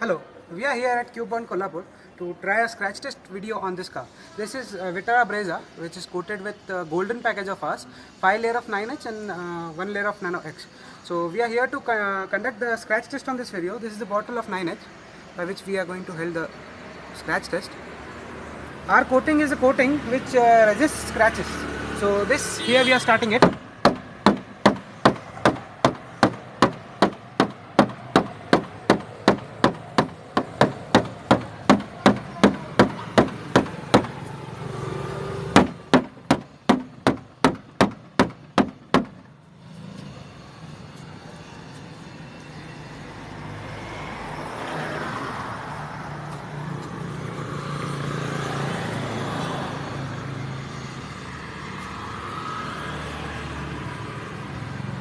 Hello, we are here at Cubon Kolhapur to try a scratch test video on this car. This is Vitara Brezza, which is coated with golden package of ours, 5 layer of 9H and 1 layer of Nano X. So we are here to conduct the scratch test on this video. This is the bottle of 9H by which we are going to hold the scratch test. Our coating is a coating which resists scratches. So this here we are starting it.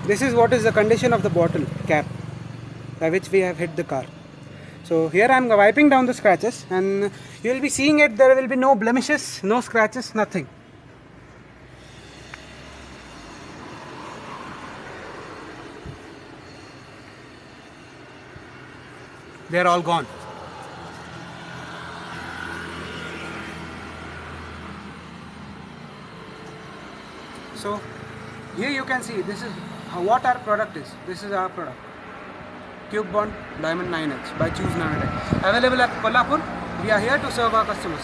This is what is the condition of the bottle cap by which we have hit the car. So here I am wiping down the scratches and you will be seeing it, there will be no blemishes, no scratches, nothing. They are all gone. So here you can see this is what our product is. This is our product, Cubon Diamond 9H by Choose Nano. Available at Kolhapur. We are here to serve our customers.